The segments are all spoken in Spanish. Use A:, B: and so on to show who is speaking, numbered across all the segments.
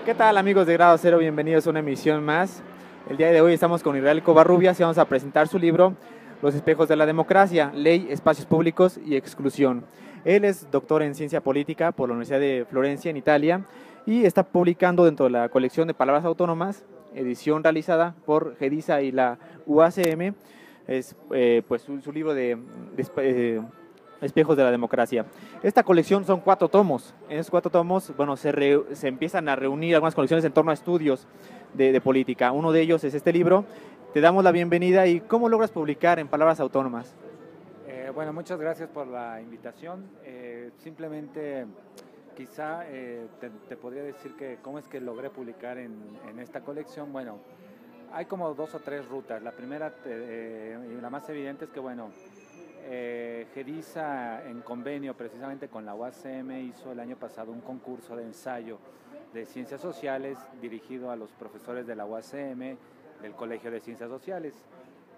A: ¿Qué tal, amigos de Grado Cero? Bienvenidos a una emisión más. El día de hoy estamos con Israel Covarrubias y vamos a presentar su libro Los espejos de la democracia, ley, espacios públicos y exclusión. Él es doctor en ciencia política por la Universidad de Florencia en Italia y está publicando dentro de la colección de palabras autónomas, edición realizada por GEDISA y la UACM, es pues su libro Espejos de la Democracia. Esta colección son 4 tomos. En esos 4 tomos, bueno, se empiezan a reunir algunas colecciones en torno a estudios de política. Uno de ellos es este libro. Te damos la bienvenida y ¿cómo logras publicar en palabras autónomas?
B: Bueno, muchas gracias por la invitación. Simplemente, quizá te podría decir que cómo es que logré publicar en esta colección. Bueno, hay como 2 o 3 rutas. La primera y la más evidente es que, bueno, GEDISA en convenio precisamente con la UACM hizo el año pasado un concurso de ensayo de ciencias sociales dirigido a los profesores de la UACM, del Colegio de Ciencias Sociales.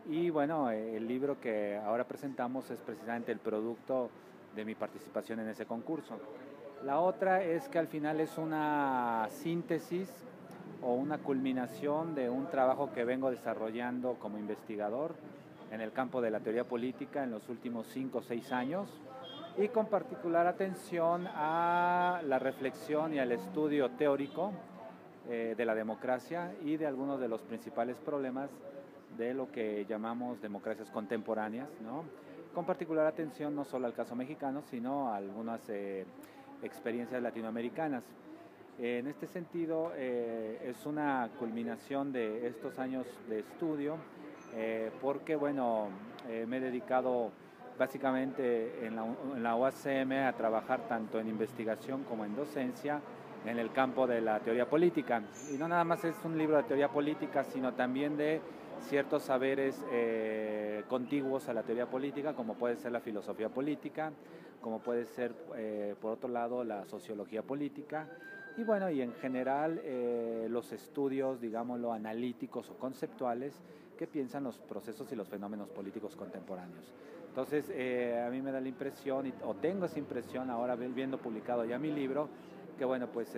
B: Y bueno, el libro que ahora presentamos es precisamente el producto de mi participación en ese concurso. La otra es que al final es una síntesis o una culminación de un trabajo que vengo desarrollando como investigador en el campo de la teoría política en los últimos 5 o 6 años y con particular atención a la reflexión y al estudio teórico de la democracia y de algunos de los principales problemas de lo que llamamos democracias contemporáneas, ¿no? Con particular atención no solo al caso mexicano, sino a algunas experiencias latinoamericanas. En este sentido, es una culminación de estos años de estudio, porque bueno, me he dedicado básicamente en la UACM a trabajar tanto en investigación como en docencia en el campo de la teoría política. Y no nada más es un libro de teoría política, sino también de ciertos saberes contiguos a la teoría política, como puede ser la filosofía política, como puede ser, por otro lado, la sociología política, y bueno, y en general los estudios, digámoslo, analíticos o conceptuales que piensan los procesos y los fenómenos políticos contemporáneos. Entonces, a mí me da la impresión, o tengo esa impresión ahora viendo publicado ya mi libro, que bueno, pues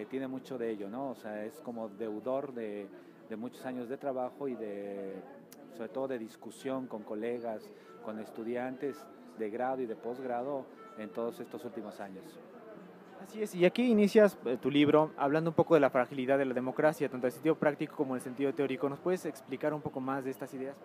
B: tiene mucho de ello, ¿no? O sea, es como deudor de muchos años de trabajo y sobre todo de discusión con colegas, con estudiantes de grado y de posgrado en todos estos últimos años.
A: Así es, y aquí inicias tu libro hablando un poco de la fragilidad de la democracia, tanto en el sentido práctico como en el sentido teórico. ¿Nos puedes explicar un poco más de estas ideas?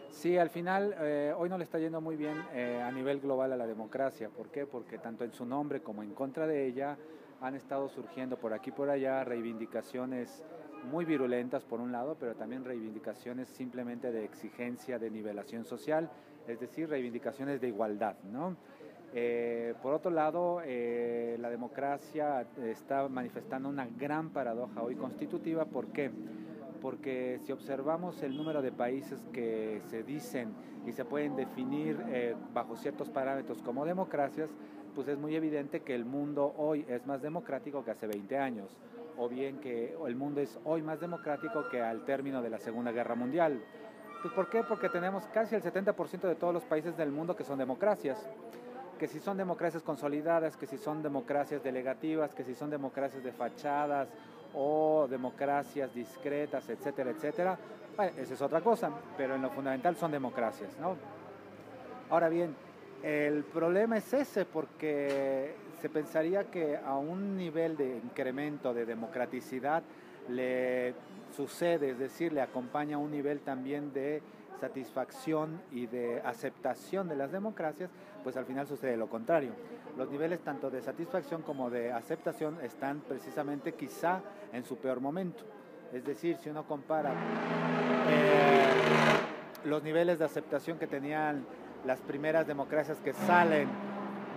B: Sí, al final hoy no le está yendo muy bien a nivel global a la democracia. ¿Por qué? Porque tanto en su nombre como en contra de ella han estado surgiendo por aquí y por allá reivindicaciones muy virulentas por un lado, pero también reivindicaciones simplemente de exigencia de nivelación social, es decir, reivindicaciones de igualdad, ¿no? Por otro lado, la democracia está manifestando una gran paradoja hoy constitutiva. ¿Por qué? Porque si observamos el número de países que se dicen y se pueden definir bajo ciertos parámetros como democracias, pues es muy evidente que el mundo hoy es más democrático que hace 20 años, o bien que el mundo es hoy más democrático que al término de la Segunda Guerra Mundial. Pues ¿por qué? Porque tenemos casi el 70% de todos los países del mundo que son democracias. Que si son democracias consolidadas, que si son democracias delegativas, que si son democracias de fachadas o democracias discretas, etcétera, etcétera. Bueno, esa es otra cosa, pero en lo fundamental son democracias, ¿no? Ahora bien, el problema es ese, porque se pensaría que a un nivel de incremento de democraticidad le sucede, es decir, le acompaña un nivel también de satisfacción y de aceptación de las democracias, pues al final sucede lo contrario. Los niveles tanto de satisfacción como de aceptación están precisamente quizá en su peor momento. Es decir, si uno compara los niveles de aceptación que tenían las primeras democracias que salen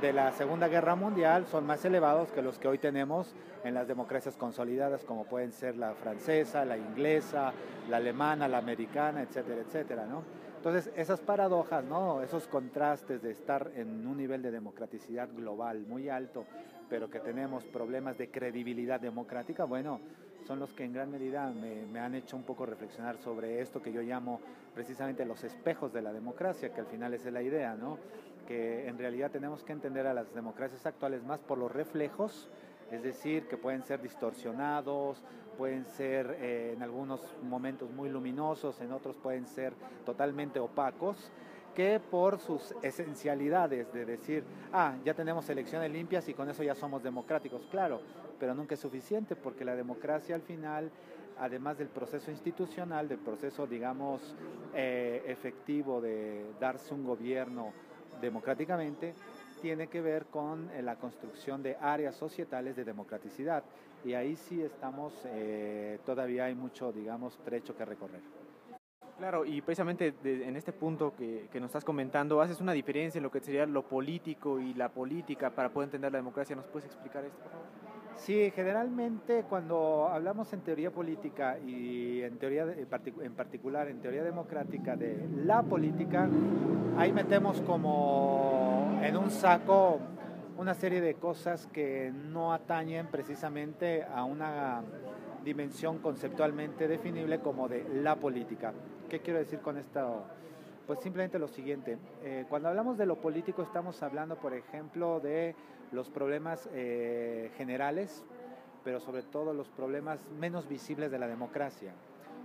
B: de la Segunda Guerra Mundial, son más elevados que los que hoy tenemos en las democracias consolidadas, como pueden ser la francesa, la inglesa, la alemana, la americana, etcétera, etcétera, ¿no? Entonces, esas paradojas, ¿no? Esos contrastes de estar en un nivel de democraticidad global muy alto, pero que tenemos problemas de credibilidad democrática, bueno, son los que en gran medida me han hecho un poco reflexionar sobre esto que yo llamo precisamente los espejos de la democracia, que al final esa es la idea, ¿no? Que en realidad tenemos que entender a las democracias actuales más por los reflejos es decir, que pueden ser distorsionados, pueden ser en algunos momentos muy luminosos, en otros pueden ser totalmente opacos, que por sus esencialidades de decir, ya tenemos elecciones limpias y con eso ya somos democráticos, claro, pero nunca es suficiente porque la democracia al final, además del proceso institucional, del proceso, digamos, efectivo de darse un gobierno democráticamente, tiene que ver con la construcción de áreas societales de democraticidad. Y ahí sí estamos, todavía hay mucho, digamos, trecho que recorrer.
A: Claro, y precisamente en este punto que nos estás comentando, haces una diferencia en lo que sería lo político y la política para poder entender la democracia. ¿Nos puedes explicar esto, por favor?
B: Sí, generalmente cuando hablamos en teoría política y en teoría en particular en teoría democrática de la política, ahí metemos como en un saco una serie de cosas que no atañen precisamente a una dimensión conceptualmente definible como de la política. ¿Qué quiero decir con esto? Pues simplemente lo siguiente, cuando hablamos de lo político estamos hablando, por ejemplo, de los problemas generales, pero sobre todo los problemas menos visibles de la democracia.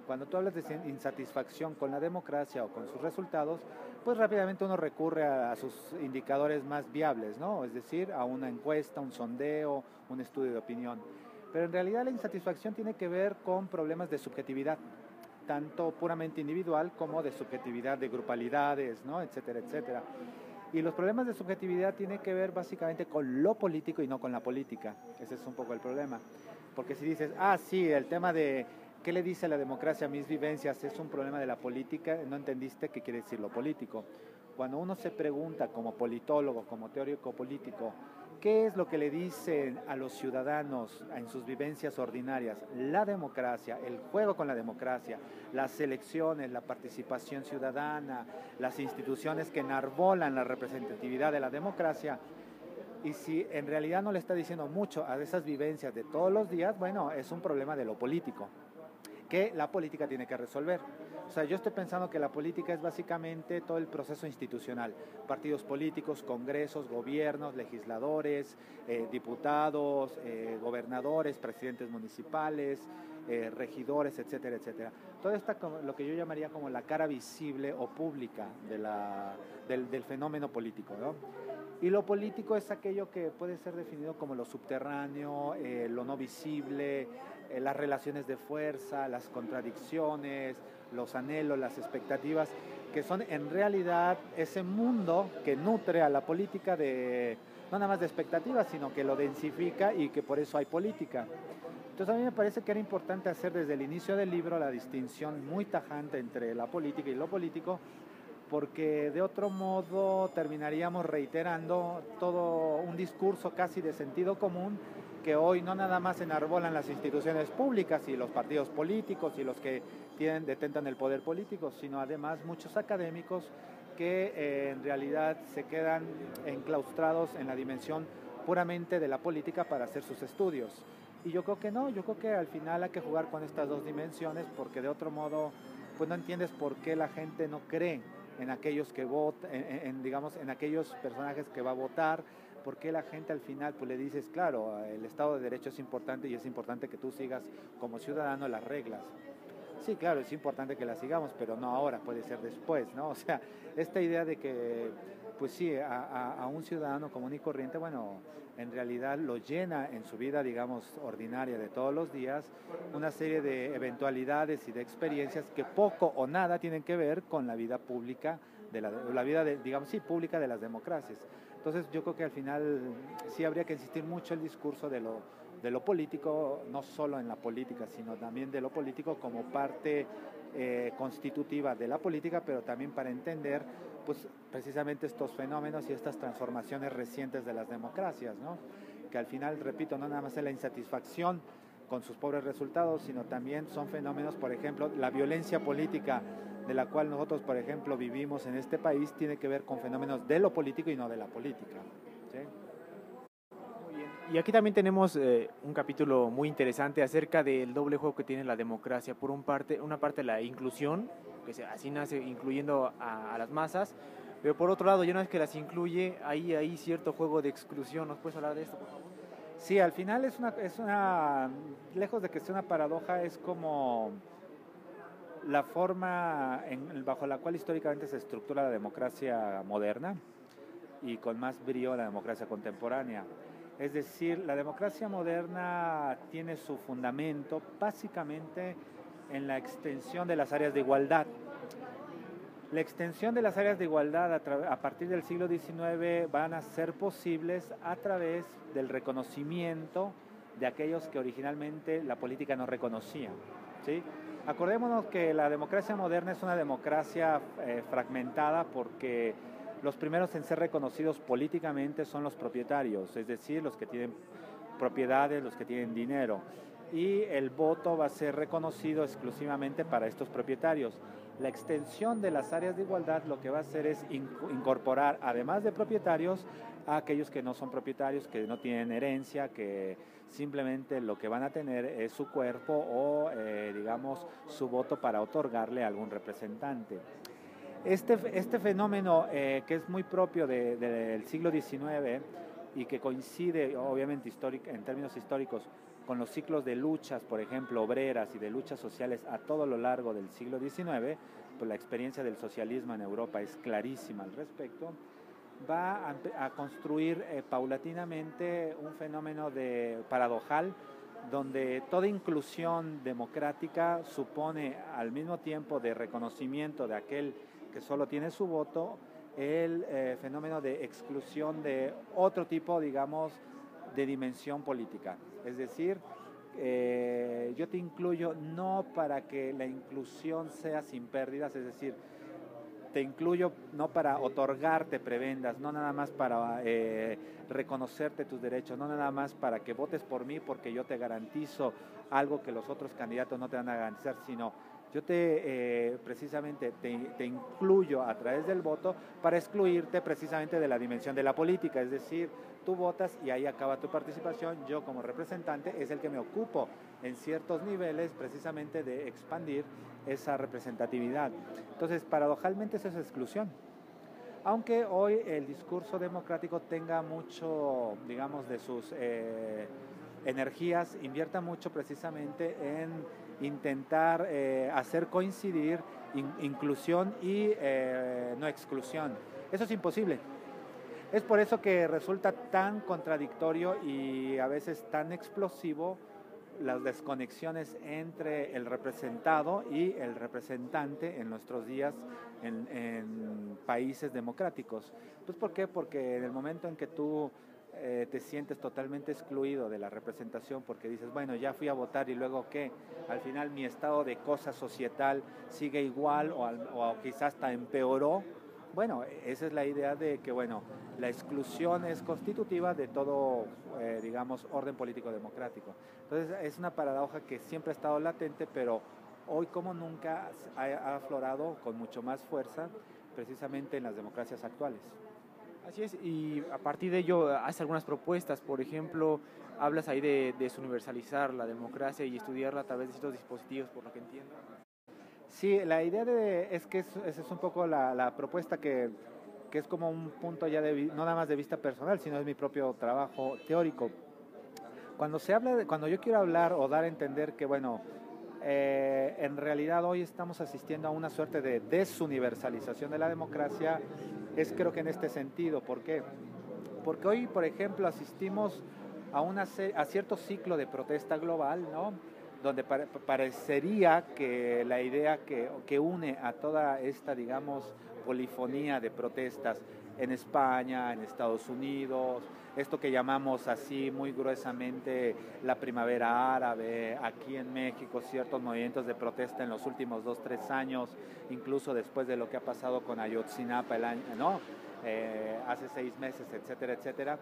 B: Cuando tú hablas de insatisfacción con la democracia o con sus resultados, pues rápidamente uno recurre a sus indicadores más viables, ¿no? Es decir, a una encuesta, un sondeo, un estudio de opinión. Pero en realidad la insatisfacción tiene que ver con problemas de subjetividad, tanto puramente individual como de subjetividad de grupalidades, ¿no? Etcétera, etcétera. Y los problemas de subjetividad tienen que ver básicamente con lo político y no con la política. Ese es un poco el problema. Porque si dices, sí, el tema de qué le dice la democracia a mis vivencias es un problema de la política, no entendiste qué quiere decir lo político. Cuando uno se pregunta como politólogo, como teórico político, ¿qué es lo que le dicen a los ciudadanos en sus vivencias ordinarias? La democracia, el juego con la democracia, las elecciones, la participación ciudadana, las instituciones que enarbolan la representatividad de la democracia. Y si en realidad no le está diciendo mucho a esas vivencias de todos los días, bueno, es un problema de lo político, que la política tiene que resolver. O sea, yo estoy pensando que la política es básicamente todo el proceso institucional, partidos políticos, congresos, gobiernos, legisladores, diputados, gobernadores, presidentes municipales, regidores, etcétera, etcétera. Todo esto lo que yo llamaría como la cara visible o pública del fenómeno político, ¿no? Y lo político es aquello que puede ser definido como lo subterráneo, lo no visible, las relaciones de fuerza, las contradicciones, los anhelos, las expectativas, que son en realidad ese mundo que nutre a la política no nada más de expectativas, sino que lo densifica y que por eso hay política. Entonces a mí me parece que era importante hacer desde el inicio del libro la distinción muy tajante entre la política y lo político, porque de otro modo terminaríamos reiterando todo un discurso casi de sentido común que hoy no nada más enarbolan las instituciones públicas y los partidos políticos y los que detentan el poder político, sino además muchos académicos que en realidad se quedan enclaustrados en la dimensión puramente de la política para hacer sus estudios. Y yo creo que no, yo creo que al final hay que jugar con estas dos dimensiones, porque de otro modo pues no entiendes por qué la gente no cree en aquellos que votan, digamos, en aquellos personajes que va a votar, porque la gente al final pues le dices, claro, el Estado de Derecho es importante y es importante que tú sigas como ciudadano las reglas. Sí, claro, es importante que las sigamos, pero no ahora, puede ser después, ¿no? O sea, esta idea de que, pues sí, a un ciudadano común y corriente, bueno, en realidad lo llena en su vida, digamos, ordinaria de todos los días, una serie de eventualidades y de experiencias que poco o nada tienen que ver con la vida pública, la vida, digamos, sí, pública de las democracias. Entonces yo creo que al final sí habría que insistir mucho el discurso de lo político, no solo en la política, sino también de lo político como parte constitutiva de la política, pero también para entender pues precisamente estos fenómenos y estas transformaciones recientes de las democracias, ¿no? Que al final, repito, no nada más es la insatisfacción con sus pobres resultados, sino también son fenómenos, por ejemplo, la violencia política de la cual nosotros, por ejemplo, vivimos en este país, tiene que ver con fenómenos de lo político y no de la política, ¿sí?
A: Muy bien. Y aquí también tenemos un capítulo muy interesante acerca del doble juego que tiene la democracia. Por una parte la inclusión, que así nace incluyendo a las masas, pero por otro lado, ya una vez que las incluye, hay cierto juego de exclusión. ¿Nos puedes hablar de esto, por favor?
B: Sí, al final lejos de que sea una paradoja, es como la forma bajo la cual históricamente se estructura la democracia moderna y con más brío la democracia contemporánea. Es decir, la democracia moderna tiene su fundamento básicamente en la extensión de las áreas de igualdad. La extensión de las áreas de igualdad a partir del siglo XIX van a ser posibles a través del reconocimiento de aquellos que originalmente la política no reconocía, ¿sí? Acordémonos que la democracia moderna es una democracia fragmentada porque los primeros en ser reconocidos políticamente son los propietarios, es decir, los que tienen propiedades, los que tienen dinero. Y el voto va a ser reconocido exclusivamente para estos propietarios. La extensión de las áreas de igualdad lo que va a hacer es incorporar, además de propietarios, a aquellos que no son propietarios, que no tienen herencia, que simplemente lo que van a tener es su cuerpo o, digamos, su voto para otorgarle a algún representante. Este fenómeno que es muy propio del siglo XIX y que coincide, obviamente, en términos históricos, con los ciclos de luchas, por ejemplo, obreras y de luchas sociales a todo lo largo del siglo XIX, pues la experiencia del socialismo en Europa es clarísima al respecto, va a construir paulatinamente un fenómeno paradojal, donde toda inclusión democrática supone al mismo tiempo de reconocimiento de aquel que solo tiene su voto, el fenómeno de exclusión de otro tipo, digamos, de dimensión política. Es decir, yo te incluyo no para que la inclusión sea sin pérdidas, es decir, te incluyo no para otorgarte prebendas, no nada más para reconocerte tus derechos, no nada más para que votes por mí porque yo te garantizo algo que los otros candidatos no te van a garantizar, sino yo precisamente te incluyo a través del voto para excluirte precisamente de la dimensión de la política, es decir, tú votas y ahí acaba tu participación, yo como representante es el que me ocupo en ciertos niveles precisamente de expandir esa representatividad. Entonces, paradojalmente eso es exclusión. Aunque hoy el discurso democrático tenga mucho, digamos, de sus energías, invierta mucho precisamente en intentar hacer coincidir inclusión y no exclusión. Eso es imposible. Es por eso que resulta tan contradictorio y a veces tan explosivo las desconexiones entre el representado y el representante en nuestros días en países democráticos. Pues ¿por qué? Porque en el momento en que tú te sientes totalmente excluido de la representación porque dices, bueno, ya fui a votar y luego ¿qué? Al final mi estado de cosa societal sigue igual o quizás hasta empeoró. Bueno, esa es la idea de que, bueno, la exclusión es constitutiva de todo, digamos, orden político democrático. Entonces, es una paradoja que siempre ha estado latente, pero hoy como nunca ha aflorado con mucho más fuerza, precisamente en las democracias actuales.
A: Así es, y a partir de ello haces algunas propuestas, por ejemplo, hablas ahí de desuniversalizar la democracia y estudiarla a través de estos dispositivos, por lo que entiendo.
B: Sí, la idea es que esa es un poco la propuesta que es como un punto ya no nada más de vista personal, sino es mi propio trabajo teórico. Cuando yo quiero hablar o dar a entender que, bueno, en realidad hoy estamos asistiendo a una suerte de desuniversalización de la democracia, es creo que en este sentido. ¿Por qué? Porque hoy, por ejemplo, asistimos a cierto ciclo de protesta global, ¿no? Donde parecería que la idea que une a toda esta, digamos, polifonía de protestas en España, en Estados Unidos, esto que llamamos así muy gruesamente la primavera árabe, aquí en México ciertos movimientos de protesta en los últimos 2-3 años, incluso después de lo que ha pasado con Ayotzinapa el año, ¿no? Hace 6 meses, etcétera, etcétera.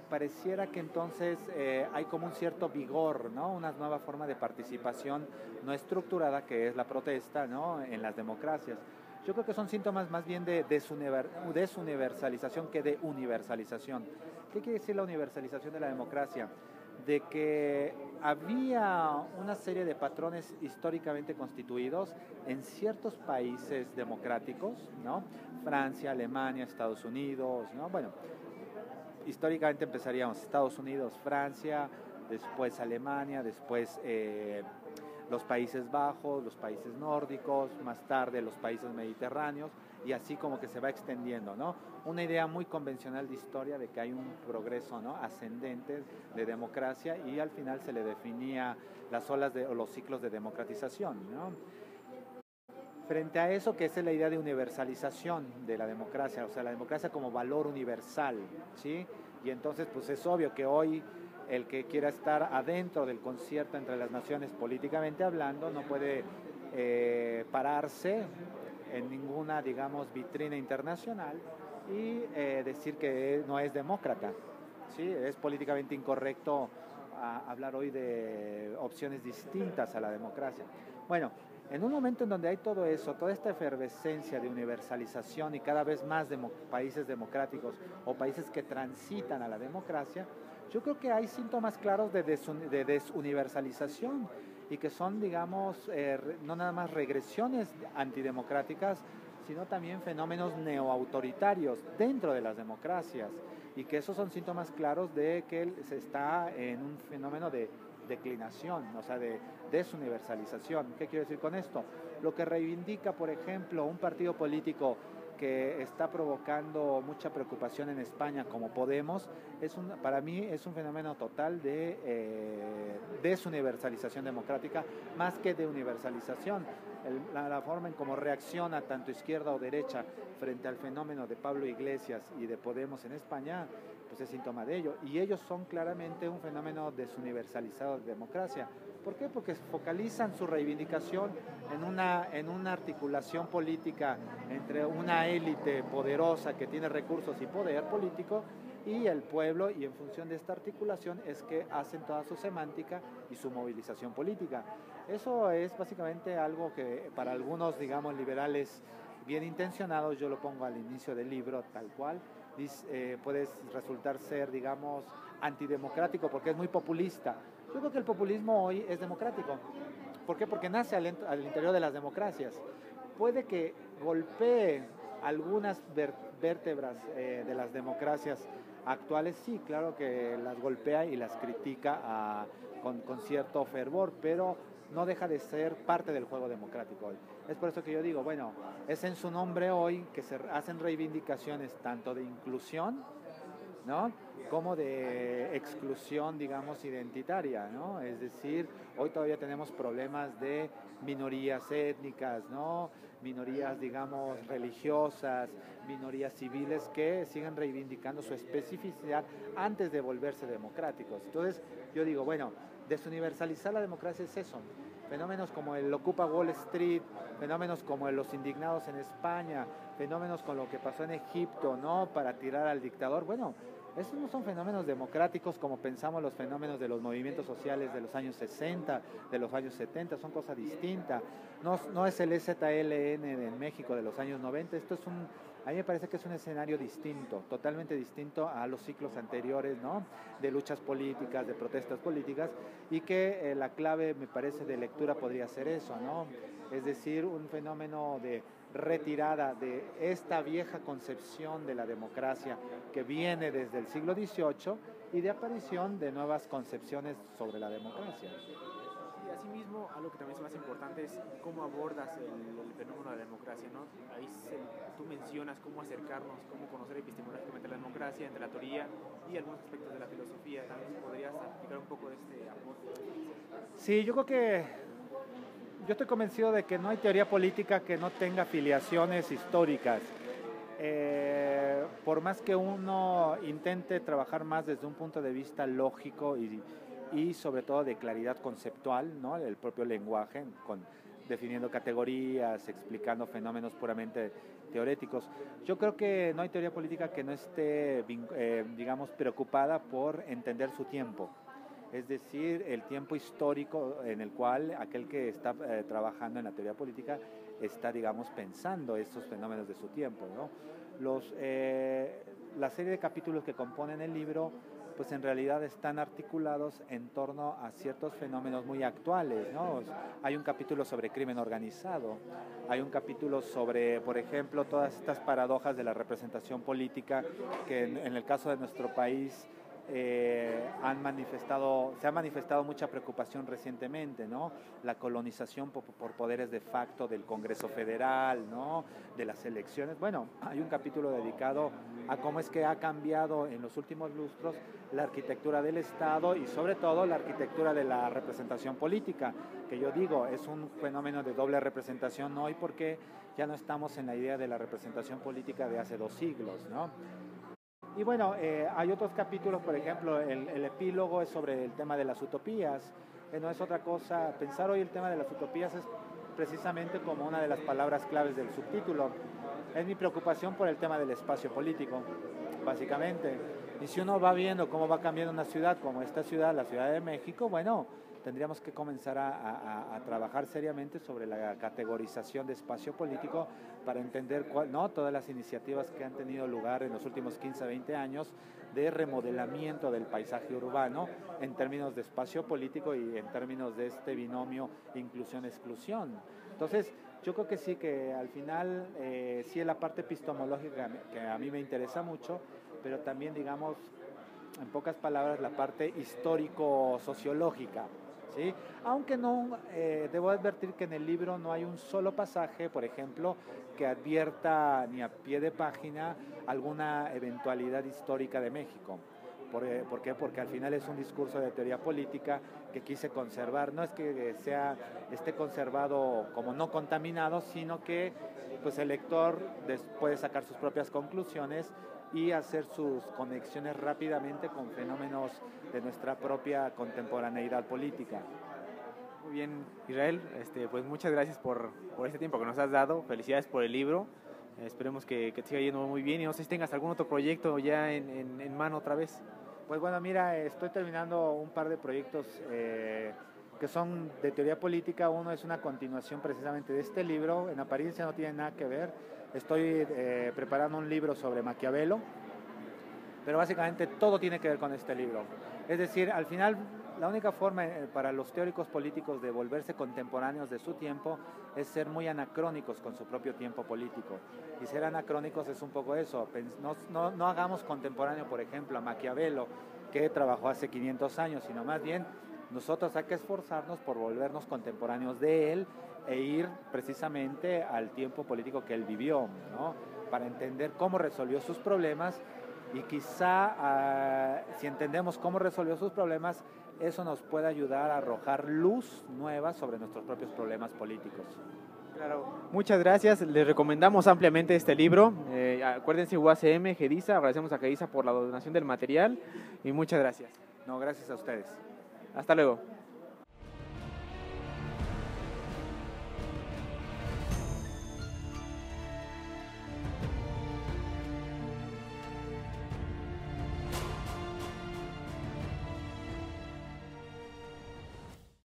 B: Pareciera que entonces hay como un cierto vigor, ¿no? Una nueva forma de participación no estructurada que es la protesta, ¿no? En las democracias. Yo creo que son síntomas más bien de desuniversalización que de universalización. ¿Qué quiere decir la universalización de la democracia? De que había una serie de patrones históricamente constituidos en ciertos países democráticos, ¿no? Francia, Alemania, Estados Unidos, ¿no? Bueno, históricamente empezaríamos Estados Unidos, Francia, después Alemania, después los Países Bajos, los países nórdicos, más tarde los países mediterráneos, y así como que se va extendiendo, ¿no? Una idea muy convencional de historia de que hay un progreso, ¿no?, ascendente de democracia, y al final se le definía las olas o los ciclos de democratización, ¿no? Frente a eso, que es la idea de universalización de la democracia, o sea, la democracia como valor universal, ¿sí? Y entonces, pues es obvio que hoy el que quiera estar adentro del concierto entre las naciones políticamente hablando no puede pararse en ninguna, digamos, vitrina internacional y decir que no es demócrata, ¿sí? Es políticamente incorrecto hablar hoy de opciones distintas a la democracia. Bueno, en un momento en donde hay todo eso, toda esta efervescencia de universalización y cada vez más países democráticos o países que transitan a la democracia, yo creo que hay síntomas claros de desuniversalización y que son, digamos, no nada más regresiones antidemocráticas, sino también fenómenos neoautoritarios dentro de las democracias, y que esos son síntomas claros de que se está en un fenómeno de declinación, o sea, de desuniversalización. ¿Qué quiero decir con esto? Lo que reivindica, por ejemplo, un partido político que está provocando mucha preocupación en España, como Podemos, para mí es un fenómeno total de desuniversalización democrática, más que de universalización. La forma en cómo reacciona tanto izquierda o derecha frente al fenómeno de Pablo Iglesias y de Podemos en España, pues es síntoma de ello. Y ellos son claramente un fenómeno desuniversalizado de democracia. ¿Por qué? Porque focalizan su reivindicación en una articulación política entre una élite poderosa que tiene recursos y poder político y el pueblo, y en función de esta articulación es que hacen toda su semántica y su movilización política. Eso es básicamente algo que para algunos, digamos, liberales bien intencionados, yo lo pongo al inicio del libro tal cual, puede resultar ser, digamos, antidemocrático porque es muy populista. Yo creo que el populismo hoy es democrático. ¿Por qué? Porque nace al interior de las democracias. Puede que golpee algunas vértebras de las democracias actuales, sí, claro que las golpea y las critica con cierto fervor, pero no deja de ser parte del juego democrático hoy. Es por eso que yo digo, bueno, es en su nombre hoy que se hacen reivindicaciones tanto de inclusión, ¿no?, como de exclusión, digamos, identitaria, ¿no? Es decir, hoy todavía tenemos problemas de minorías étnicas, ¿no?, minorías, digamos, religiosas, minorías civiles que siguen reivindicando su especificidad antes de volverse democráticos. Entonces, yo digo, bueno, desuniversalizar la democracia es eso. Fenómenos como el Ocupa Wall Street, fenómenos como los indignados en España, fenómenos con lo que pasó en Egipto, ¿no?, para tirar al dictador. Bueno, esos no son fenómenos democráticos como pensamos los fenómenos de los movimientos sociales de los años 60, de los años 70, son cosas distintas. No es el EZLN en México de los años 90, a mí me parece que es un escenario distinto, totalmente distinto a los ciclos anteriores, ¿no?, de luchas políticas, de protestas políticas, y que la clave, me parece, de lectura podría ser eso, ¿no? Es decir, un fenómeno de retirada de esta vieja concepción de la democracia que viene desde el siglo XVIII y de aparición de nuevas concepciones sobre la democracia.
A: Y asimismo, algo que también es más importante es cómo abordas el fenómeno de la democracia, ¿no? Ahí tú mencionas cómo acercarnos, cómo conocer epistemológicamente la democracia entre la teoría y algunos aspectos de la filosofía. También podrías aplicar un poco de este aporte.
B: Sí, yo creo que yo estoy convencido de que no hay teoría política que no tenga filiaciones históricas. Por más que uno intente trabajar más desde un punto de vista lógico y sobre todo de claridad conceptual, ¿no?, el propio lenguaje, definiendo categorías, explicando fenómenos puramente teoréticos. Yo creo que no hay teoría política que no esté, digamos, preocupada por entender su tiempo. Es decir, el tiempo histórico en el cual aquel que está trabajando en la teoría política está, digamos, pensando estos fenómenos de su tiempo, ¿no? La serie de capítulos que componen el libro pues en realidad están articulados en torno a ciertos fenómenos muy actuales, ¿no? Hay un capítulo sobre crimen organizado, hay un capítulo sobre, por ejemplo, todas estas paradojas de la representación política que en el caso de nuestro país se ha manifestado mucha preocupación recientemente, ¿no? La colonización por poderes de facto del Congreso Federal, ¿no? De las elecciones. Bueno, hay un capítulo dedicado a cómo es que ha cambiado en los últimos lustros la arquitectura del Estado y sobre todo la arquitectura de la representación política, que yo digo es un fenómeno de doble representación hoy porque ya no estamos en la idea de la representación política de hace 2 siglos, ¿no? Y bueno, hay otros capítulos, por ejemplo, el epílogo es sobre el tema de las utopías, no es otra cosa, pensar hoy el tema de las utopías es precisamente como una de las palabras claves del subtítulo, es mi preocupación por el tema del espacio político, básicamente, y si uno va viendo cómo va cambiando una ciudad como esta ciudad, la Ciudad de México, bueno, tendríamos que comenzar a trabajar seriamente sobre la categorización de espacio político para entender ¿no? todas las iniciativas que han tenido lugar en los últimos 15 a 20 años de remodelamiento del paisaje urbano en términos de espacio político y en términos de este binomio inclusión-exclusión. Entonces, yo creo que sí, que al final sí es la parte epistemológica que a mí me interesa mucho, pero también, digamos, en pocas palabras, la parte histórico-sociológica. ¿Sí? Aunque no, debo advertir que en el libro no hay un solo pasaje, por ejemplo, que advierta ni a pie de página alguna eventualidad histórica de México. ¿Por qué? Porque al final es un discurso de teoría política que quise conservar. No es que esté conservado como no contaminado, sino que pues, el lector puede sacar sus propias conclusiones y hacer sus conexiones rápidamente con fenómenos de nuestra propia contemporaneidad política.
A: Muy bien, Israel, pues muchas gracias por este tiempo que nos has dado, felicidades por el libro, esperemos que te siga yendo muy bien y no sé si tengas algún otro proyecto ya en mano otra vez.
B: Pues bueno, mira, estoy terminando un par de proyectos que son de teoría política. Uno es una continuación precisamente de este libro, en apariencia no tiene nada que ver. Estoy preparando un libro sobre Maquiavelo, pero básicamente todo tiene que ver con este libro. Es decir, al final, la única forma para los teóricos políticos de volverse contemporáneos de su tiempo es ser muy anacrónicos con su propio tiempo político. Y ser anacrónicos es un poco eso. No hagamos contemporáneo, por ejemplo, a Maquiavelo, que trabajó hace 500 años, sino más bien nosotros hay que esforzarnos por volvernos contemporáneos de él e ir precisamente al tiempo político que él vivió, ¿no? Para entender cómo resolvió sus problemas y quizá si entendemos cómo resolvió sus problemas, eso nos puede ayudar a arrojar luz nueva sobre nuestros propios problemas políticos.
A: Claro, muchas gracias, les recomendamos ampliamente este libro, acuérdense UACM, GEDISA, agradecemos a GEDISA por la donación del material y muchas gracias.
B: No, gracias a ustedes.
A: Hasta luego.